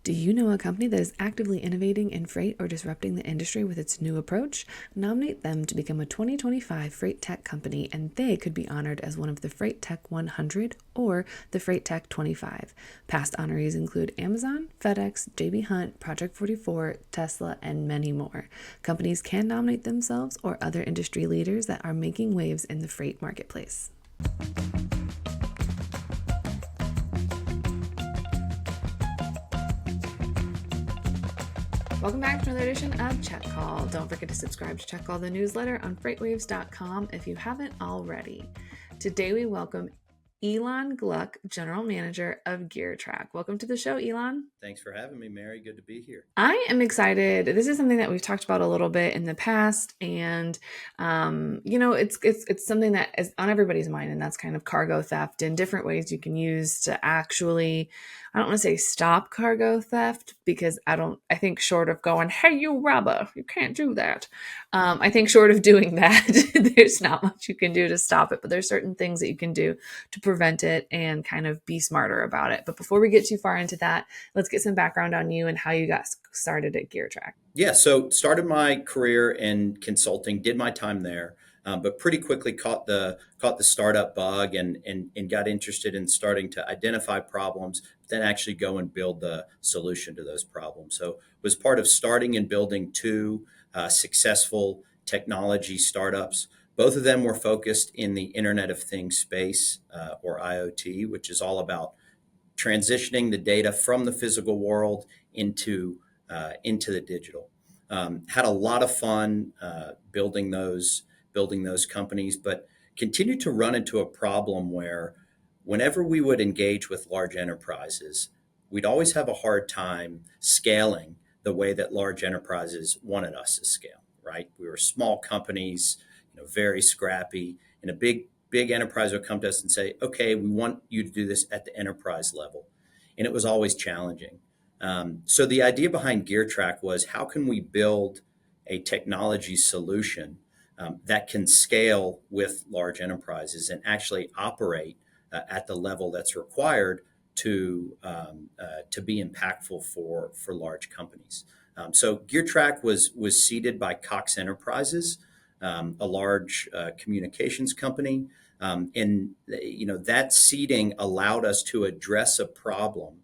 Do you know a company that is actively innovating in freight or disrupting the industry with its new approach? Nominate them to become a 2025 Freight Tech company, and they could be honored as one of the Freight Tech 100 or the Freight Tech 25. Past honorees include Amazon, FedEx, JB Hunt, Project 44, Tesla, and many more. Companies can nominate themselves or other industry leaders that are making waves in the freight marketplace. Welcome back to another edition of Check Call. Don't forget to subscribe to Check Call, the newsletter on FreightWaves.com if you haven't already. Today we welcome Elon Gluck, General Manager of GearTrack. Welcome to the show, Elon. Thanks for having me, Mary. Good to be here. I am excited. This is something that we've talked about a little bit in the past, and it's something that is on everybody's mind, and that's kind of cargo theft and different ways you can use to actually, I don't want to say stop cargo theft, because I think short of going, hey, you robber, you can't do that. I think short of doing that, there's not much you can do to stop it, but there's certain things that you can do to prevent it and kind of be smarter about it. But before we get too far into that, let's get some background on you and how you got started at GearTrack. Yeah, so started my career in consulting, did my time there, but pretty quickly caught the startup bug and got interested in starting to identify problems, then actually go and build the solution to those problems. So was part of starting and building two successful technology startups. Both of them were focused in the Internet of Things space, or IoT, which is all about transitioning the data from the physical world into the digital. Had a lot of fun building those companies, but continued to run into a problem where whenever we would engage with large enterprises, we'd always have a hard time scaling the way that large enterprises wanted us to scale. Right? We were small companies, very scrappy, and a big enterprise would come to us and say, "Okay, we want you to do this at the enterprise level," and it was always challenging. So the idea behind GearTrack was, how can we build a technology solution that can scale with large enterprises and actually operate at the level that's required to be impactful for large companies. So GearTrack was seeded by Cox Enterprises, a large communications company, and that seeding allowed us to address a problem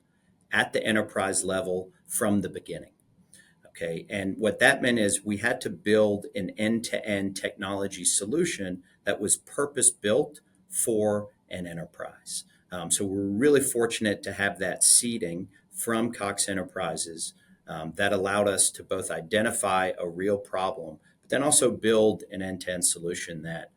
at the enterprise level from the beginning. Okay. And what that meant is we had to build an end-to-end technology solution that was purpose built for an enterprise. So we're really fortunate to have that seeding from Cox Enterprises that allowed us to both identify a real problem, but then also build an end-to-end solution that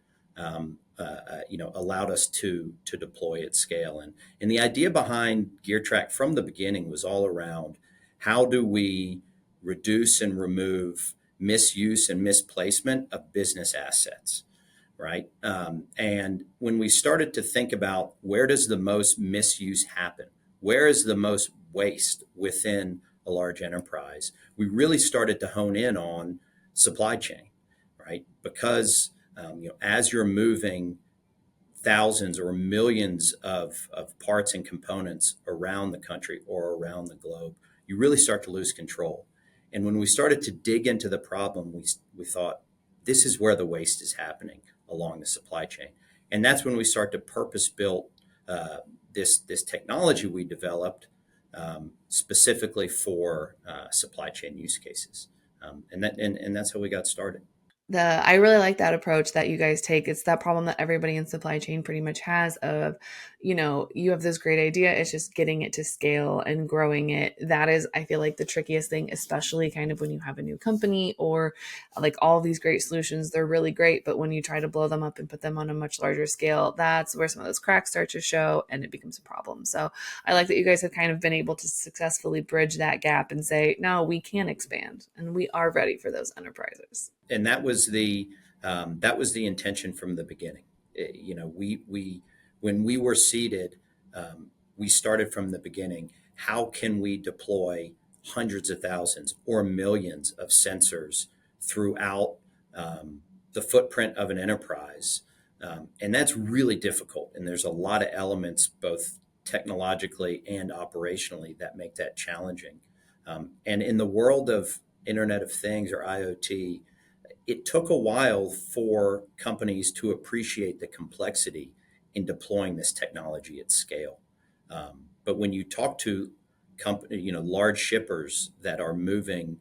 allowed us to deploy at scale. And the idea behind GearTrack from the beginning was all around, how do we reduce and remove misuse and misplacement of business assets, right? And when we started to think about, where does the most misuse happen? Where is the most waste within a large enterprise? We really started to hone in on supply chain, right? Because as you're moving thousands or millions of parts and components around the country or around the globe, you really start to lose control. And when we started to dig into the problem, we thought, this is where the waste is happening along the supply chain. And that's when we start to purpose build this technology we developed specifically for supply chain use cases. And that's how we got started. I really like that approach that you guys take. It's that problem that everybody in supply chain pretty much has of, you have this great idea. It's just getting it to scale and growing it. That is, I feel like, the trickiest thing, especially kind of when you have a new company, or like all these great solutions, they're really great. But when you try to blow them up and put them on a much larger scale, that's where some of those cracks start to show and it becomes a problem. So I like that you guys have kind of been able to successfully bridge that gap and say, no, we can expand and we are ready for those enterprises. And that was the intention from the beginning. We when we were seeded, we started from the beginning. How can we deploy hundreds of thousands or millions of sensors throughout the footprint of an enterprise? And that's really difficult. And there's a lot of elements, both technologically and operationally, that make that challenging. And in the world of Internet of Things or IoT, it took a while for companies to appreciate the complexity in deploying this technology at scale. But when you talk to large shippers that are moving,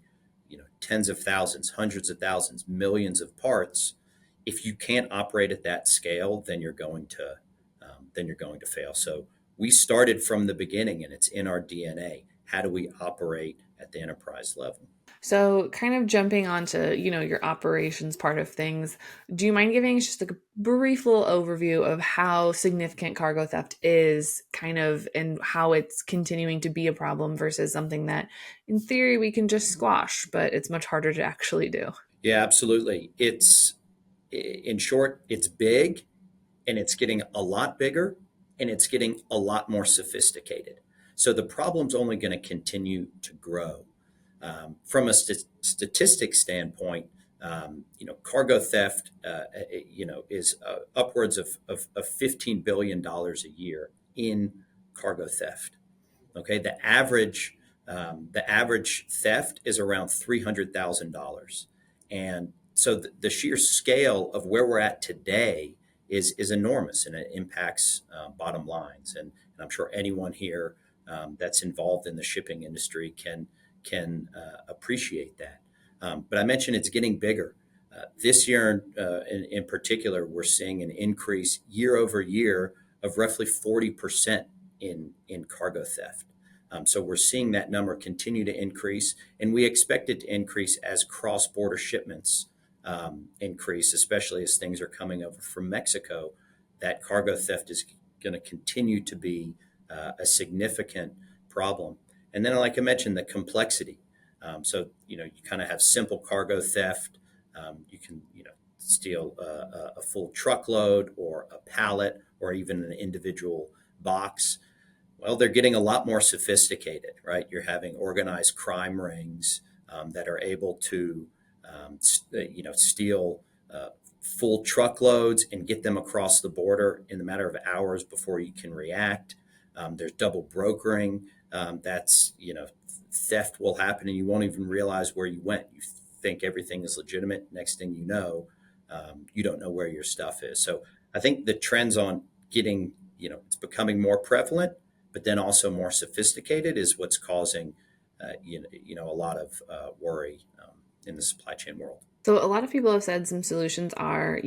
tens of thousands, hundreds of thousands, millions of parts, if you can't operate at that scale, then you're going to fail. So we started from the beginning, and it's in our DNA. How do we operate at the enterprise level? So, kind of jumping onto, your operations part of things, do you mind giving us just like a brief little overview of how significant cargo theft is kind of and how it's continuing to be a problem versus something that in theory we can just squash, but it's much harder to actually do? Yeah, absolutely. In short, it's big, and it's getting a lot bigger, and it's getting a lot more sophisticated. So the problem's only going to continue to grow. From a statistics standpoint, cargo theft, is upwards of $15 billion a year in cargo theft. Okay, the average theft is around $300,000, and so the sheer scale of where we're at today is enormous, and it impacts bottom lines. And I'm sure anyone here that's involved in the shipping industry can appreciate that. But I mentioned it's getting bigger. This year, in particular, we're seeing an increase year over year of roughly 40% in cargo theft. So we're seeing that number continue to increase, and we expect it to increase as cross-border shipments increase, especially as things are coming over from Mexico. That cargo theft is going to continue to be a significant problem. And then, like I mentioned, the complexity. You kind of have simple cargo theft. You can, steal a full truckload or a pallet or even an individual box. Well, they're getting a lot more sophisticated, right? You're having organized crime rings that are able to, steal full truckloads and get them across the border in the matter of hours before you can react. There's double brokering. Theft will happen and you won't even realize where you went. You think everything is legitimate. Next thing you know, you don't know where your stuff is. So I think the trends on getting, it's becoming more prevalent, but then also more sophisticated is what's causing, a lot of worry in the supply chain world. So a lot of people have said some solutions are,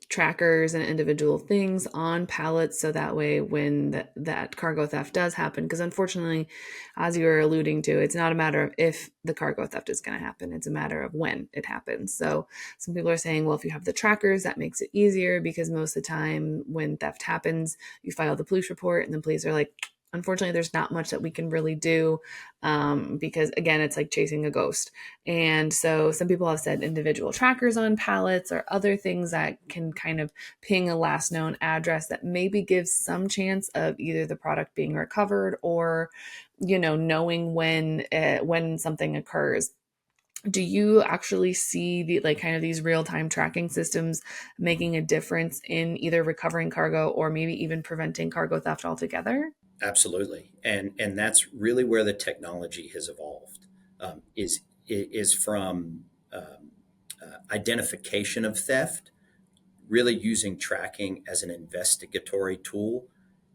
trackers and individual things on pallets so that way when that cargo theft does happen, because unfortunately, as you were alluding to, it's not a matter of if the cargo theft is going to happen, it's a matter of when it happens. So some people are saying, well, if you have the trackers, that makes it easier because most of the time when theft happens, you file the police report and the police are like, unfortunately, there's not much that we can really do because, again, it's like chasing a ghost. And so some people have said individual trackers on pallets or other things that can kind of ping a last known address that maybe gives some chance of either the product being recovered or, knowing when something occurs. Do you actually see the like kind of these real-time tracking systems making a difference in either recovering cargo or maybe even preventing cargo theft altogether? Absolutely, and that's really where the technology has evolved. Is from identification of theft, really using tracking as an investigatory tool,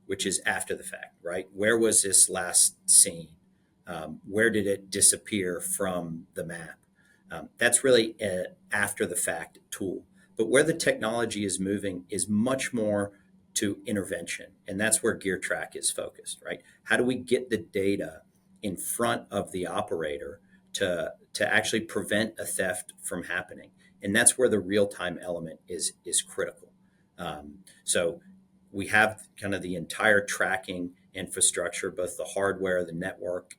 which is after the fact, right? Where was this last seen? Where did it disappear from the map? That's really an after the fact tool. But where the technology is moving is much more to intervention. And that's where Gear Track is focused, right? How do we get the data in front of the operator to actually prevent a theft from happening? And that's where the real time element is critical. So we have kind of the entire tracking infrastructure, both the hardware, the network,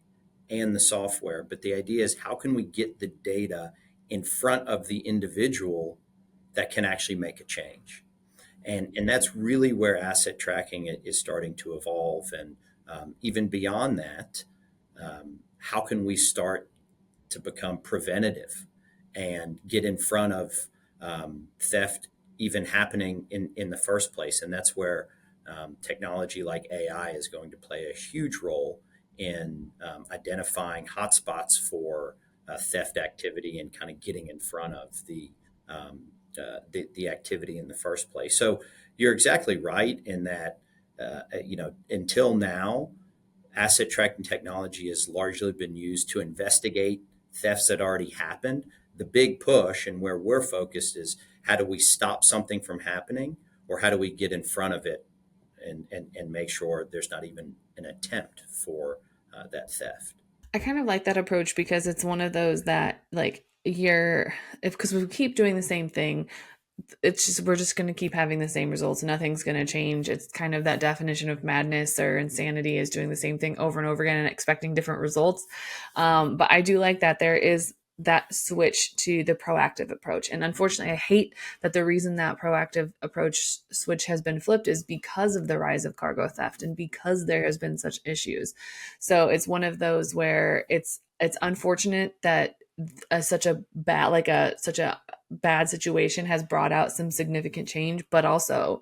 and the software. But the idea is how can we get the data in front of the individual that can actually make a change? And that's really where asset tracking is starting to evolve. And even beyond that, how can we start to become preventative and get in front of theft even happening in the first place? And that's where technology like AI is going to play a huge role in identifying hotspots for theft activity and kind of getting in front of the activity in the first place. So you're exactly right in that, until now, asset tracking technology has largely been used to investigate thefts that already happened. The big push and where we're focused is how do we stop something from happening, or how do we get in front of it and make sure there's not even an attempt for that theft. I kind of like that approach because it's one of those that like you're if because we keep doing the same thing, it's just we're just going to keep having the same results. Nothing's going to change. It's kind of that definition of madness or insanity is doing the same thing over and over again and expecting different results. But I do like that there is that switch to the proactive approach. And unfortunately, I hate that the reason that proactive approach switch has been flipped is because of the rise of cargo theft and because there has been such issues. So it's one of those where it's unfortunate that such a bad such a bad situation has brought out some significant change, but also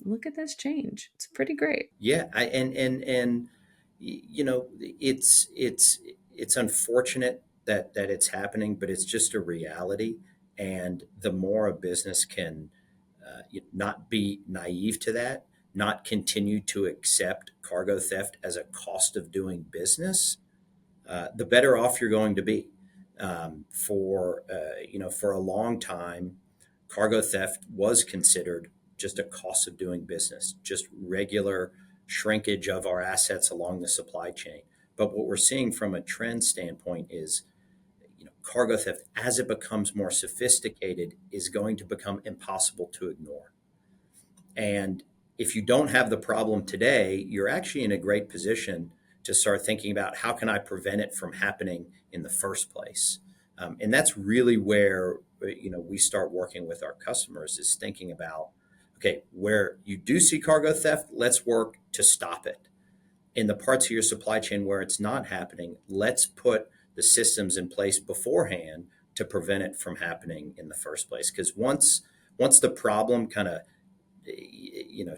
look at this change. It's pretty great. Yeah, and it's unfortunate that it's happening, but it's just a reality. And the more a business can not be naive to that, not continue to accept cargo theft as a cost of doing business, the better off you're going to be. For a long time, cargo theft was considered just a cost of doing business, just regular shrinkage of our assets along the supply chain. But what we're seeing from a trend standpoint is, cargo theft, as it becomes more sophisticated, is going to become impossible to ignore. And if you don't have the problem today, you're actually in a great position to start thinking about how can I prevent it from happening in the first place. And that's really where we start working with our customers, is thinking about, okay, where you do see cargo theft, let's work to stop it. In the parts of your supply chain where it's not happening, let's put the systems in place beforehand to prevent it from happening in the first place. Because once the problem kind of you know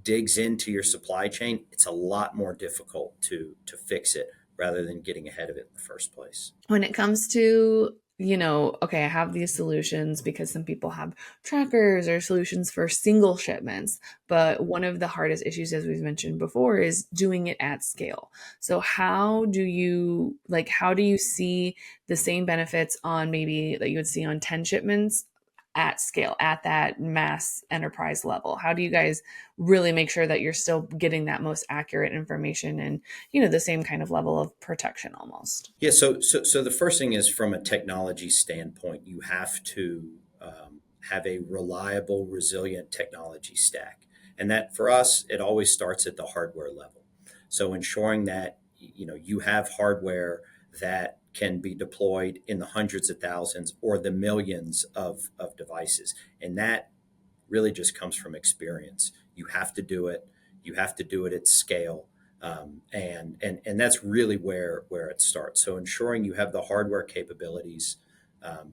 digs into your supply chain, it's a lot more difficult to fix it rather than getting ahead of it in the first place. When it comes to, okay, I have these solutions because some people have trackers or solutions for single shipments. But one of the hardest issues, as we've mentioned before, is doing it at scale. So how do you see the same benefits on maybe that you would see on 10 shipments at scale, at that mass enterprise level? How do you guys really make sure that you're still getting that most accurate information and, the same kind of level of protection almost? Yeah, so the first thing is, from a technology standpoint, you have to have a reliable, resilient technology stack, and that for us, it always starts at the hardware level. So ensuring that you have hardware that can be deployed in the hundreds of thousands or the millions of devices, and that really just comes from experience. You have to do it. You have to do it at scale, and that's really where it starts. So ensuring you have the hardware capabilities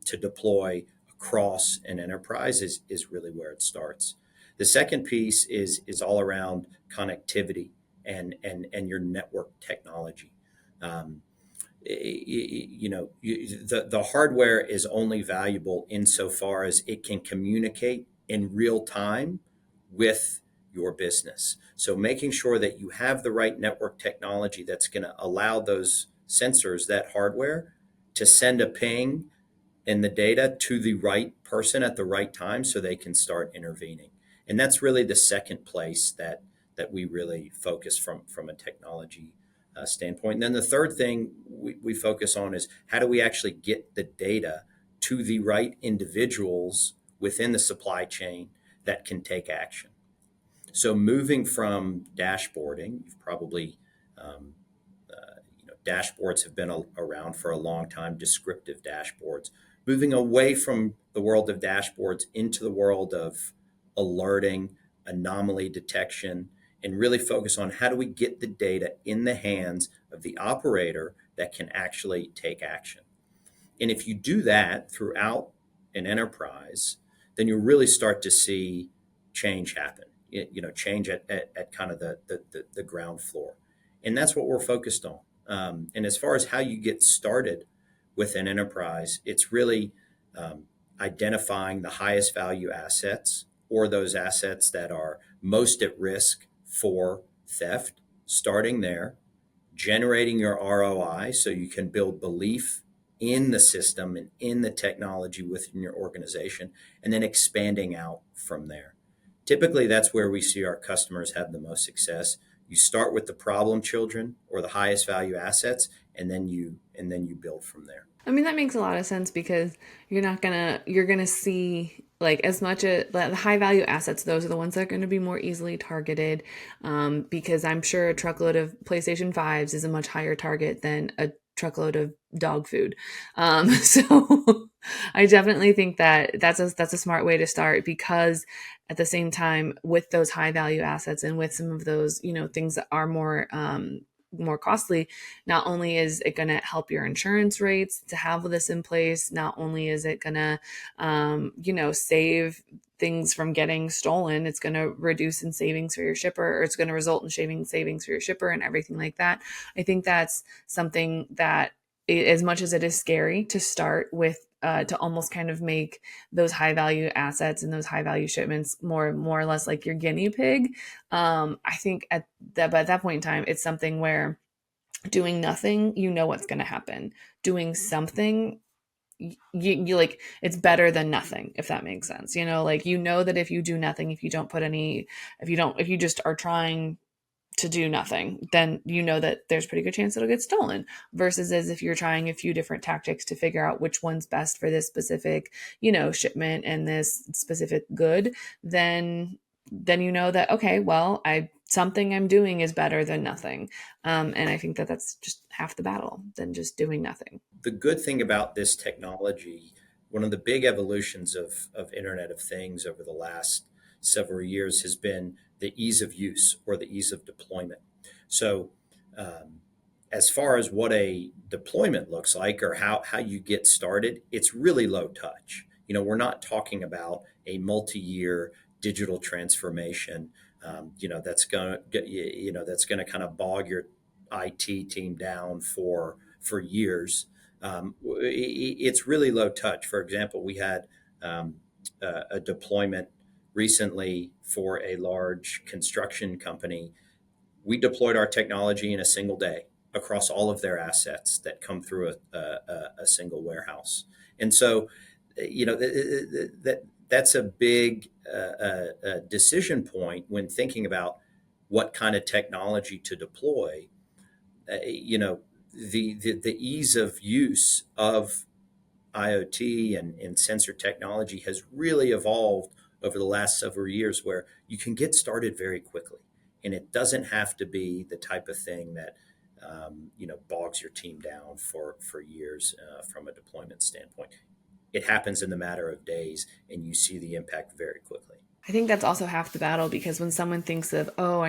to deploy across an enterprise is really where it starts. The second piece is all around connectivity and your network technology. Um, the hardware is only valuable insofar as it can communicate in real time with your business. So making sure that you have the right network technology that's going to allow those sensors, that hardware, to send a ping and the data to the right person at the right time so they can start intervening. And that's really the second place that we really focus from a technology standpoint. And then the third thing we focus on is how do we actually get the data to the right individuals within the supply chain that can take action. So moving from dashboarding, you've probably dashboards have been around for a long time, descriptive dashboards. Moving away from the world of dashboards into the world of alerting, anomaly detection, and really focus on how do we get the data in the hands of the operator that can actually take action. And if you do that throughout an enterprise, then you really start to see change happen, change at kind of the ground floor. And that's what we're focused on. And as far as how you get started with an enterprise, it's really um, identifying the highest value assets or those assets that are most at risk for theft, starting there, generating your ROI so you can build belief in the system and in the technology within your organization, and then expanding out from there. Typically, that's where we see our customers have the most success. You start with the problem children or the highest value assets, and then you build from there. I mean, that makes a lot of sense because you're gonna see like as much as the high value assets, those are the ones that are going to be more easily targeted. Because I'm sure a truckload of PlayStation 5s is a much higher target than a truckload of dog food. So I definitely think that that's a smart way to start because at the same time with those high value assets and with some of those, things that are more costly, not only is it going to help your insurance rates to have this in place, not only is it going to, save things from getting stolen, it's going to reduce in savings for your shipper, or it's going to result in shaving savings for your shipper and everything like that. I think that's something that, as much as it is scary to start with, to almost kind of make those high value assets and those high value shipments more or less like your guinea pig. I think at that point in time, it's something where doing nothing, you know what's going to happen. Doing something, you like it's better than nothing, if that makes sense. Like that if you do nothing, if you don't put any, if you just are trying to do nothing, then that there's a pretty good chance it'll get stolen. Versus as if you're trying a few different tactics to figure out which one's best for this specific, shipment and this specific good, then that okay, well, I something I'm doing is better than nothing. And I think that that's just half the battle than just doing nothing. The good thing about this technology, one of the big evolutions of Internet of Things over the last several years has been the ease of use or the ease of deployment. So, um, as far as what a deployment looks like or how you get started, it's really low touch. We're not talking about a multi-year digital transformation. That's going to kind of bog your IT team down for years. It's really low touch. For example, we had a deployment recently for a large construction company. We deployed our technology in a single day across all of their assets that come through a single warehouse. And so, that's a big decision point when thinking about what kind of technology to deploy. The ease of use of IoT and sensor technology has really evolved over the last several years where you can get started very quickly. And it doesn't have to be the type of thing that bogs your team down for years from a deployment standpoint. It happens in the matter of days, and you see the impact very quickly. I think that's also half the battle because when someone thinks of, oh,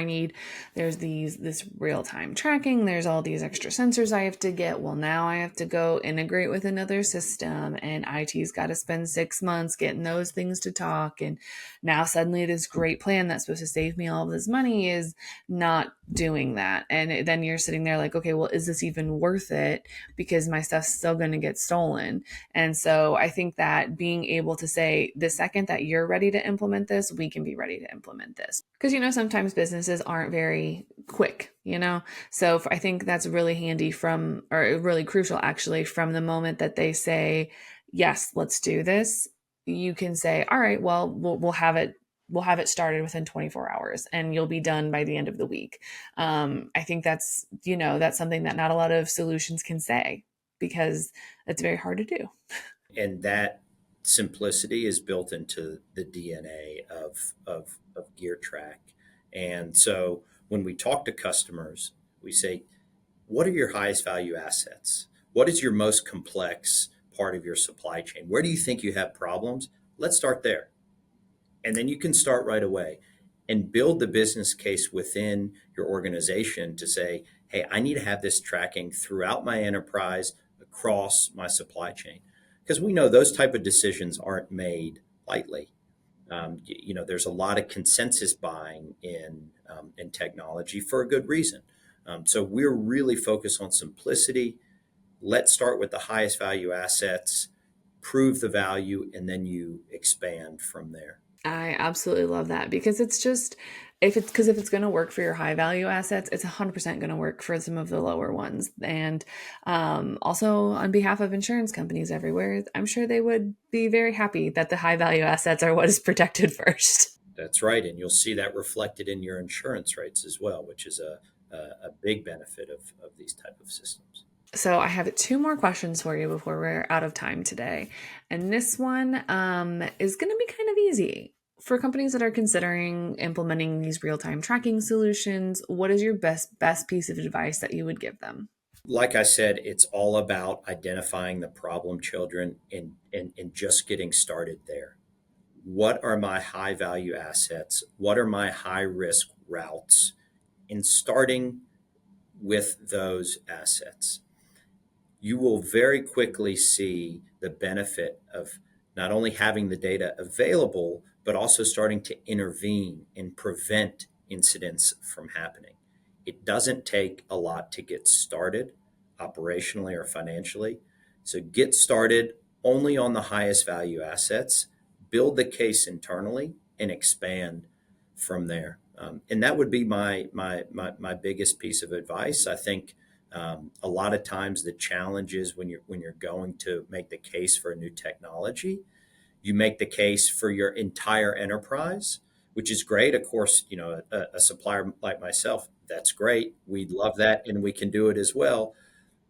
there's this real time tracking, there's all these extra sensors I have to get. Well, now I have to go integrate with another system, and IT's got to spend 6 months getting those things to talk. And now suddenly this great plan that's supposed to save me all of this money is not doing that. And then you're sitting there like, okay, well, is this even worth it? Because my stuff's still going to get stolen. And so I think that being able to say the second that you're ready to implement this, we can be ready to implement this. Because, sometimes businesses aren't very quick, So I think that's really handy or really crucial actually, from the moment that they say, yes, let's do this. You can say, all right, well, we'll have it started within 24 hours and you'll be done by the end of the week. I think that's something that not a lot of solutions can say because it's very hard to do. And that simplicity is built into the DNA of GearTrack. And so when we talk to customers, we say, what are your highest value assets? What is your most complex part of your supply chain? Where do you think you have problems? Let's start there. And then you can start right away and build the business case within your organization to say, hey, I need to have this tracking throughout my enterprise across my supply chain. Because we know those type of decisions aren't made lightly. There's a lot of consensus buying in technology for a good reason. So we're really focused on simplicity. Let's start with the highest value assets, prove the value, and then you expand from there. I absolutely love that because it's just if it's going to work for your high value assets, it's 100% going to work for some of the lower ones. And also on behalf of insurance companies everywhere, I'm sure they would be very happy that the high value assets are what is protected first. That's right. And you'll see that reflected in your insurance rates as well, which is a big benefit of these type of systems. So I have two more questions for you before we're out of time today. And this one is going to be kind of easy. For companies that are considering implementing these real-time tracking solutions, what is your best piece of advice that you would give them? Like I said, it's all about identifying the problem children and just getting started there. What are my high value assets? What are my high risk routes? And starting with those assets, you will very quickly see the benefit of not only having the data available, but also starting to intervene and prevent incidents from happening. It doesn't take a lot to get started operationally or financially. So get started only on the highest value assets, build the case internally, and expand from there. And that would be my biggest piece of advice. I think a lot of times the challenge is when you're going to make the case for a new technology, you make the case for your entire enterprise, which is great. Of course, a supplier like myself, that's great. We love that, and we can do it as well.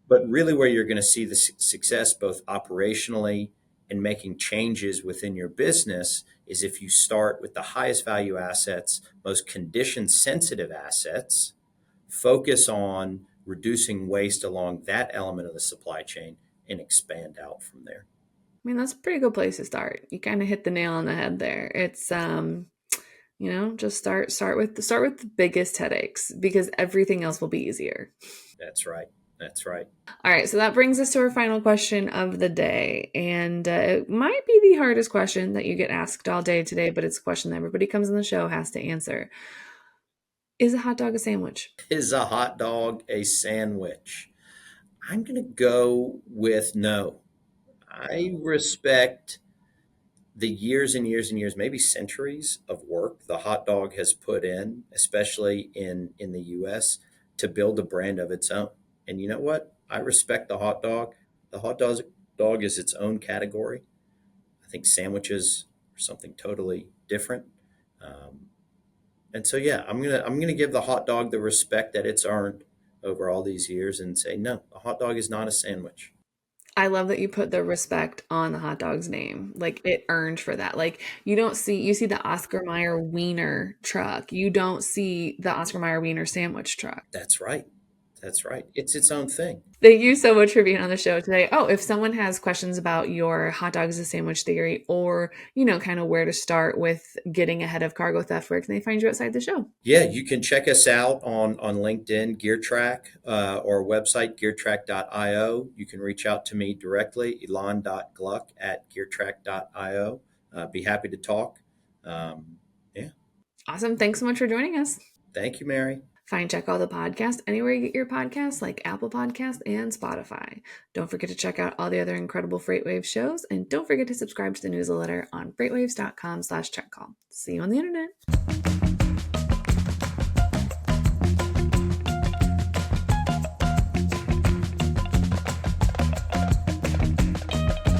But really, where you're going to see the success, both operationally and making changes within your business, is if you start with the highest value assets, most condition sensitive assets, focus on reducing waste along that element of the supply chain, and expand out from there. I mean, that's a pretty good place to start. You kind of hit the nail on the head there. It's just start with the biggest headaches because everything else will be easier. That's right. That's right. All right, so that brings us to our final question of the day. And it might be the hardest question that you get asked all day today, but it's a question that everybody comes on the show has to answer. Is a hot dog a sandwich? Is a hot dog a sandwich? I'm going to go with no. I respect the years and years and years, maybe centuries of work the hot dog has put in, especially in the US, to build a brand of its own. And you know what? I respect the hot dog. The hot dog is its own category. I think sandwiches are something totally different. Um, and so, yeah, I'm gonna give the hot dog the respect that it's earned over all these years and say no, a hot dog is not a sandwich. I love that you put the respect on the hot dog's name. Like it earned for that. Like you see the Oscar Mayer Wiener truck. You don't see the Oscar Mayer Wiener sandwich truck. That's right. That's right. It's its own thing. Thank you so much for being on the show today. Oh, if someone has questions about your hot dog as a sandwich theory or, kind of where to start with getting ahead of cargo theft, where can they find you outside the show? Yeah, you can check us out on LinkedIn, GearTrack, or website, geartrack.io. You can reach out to me directly, elon.gluck@geartrack.io. Be happy to talk. Yeah. Awesome. Thanks so much for joining us. Thank you, Mary. Find Check All the Podcasts anywhere you get your podcasts, like Apple Podcasts and Spotify. Don't forget to check out all the other incredible FreightWaves shows, and don't forget to subscribe to the newsletter on freightwaves.com/checkcall. See you on the internet.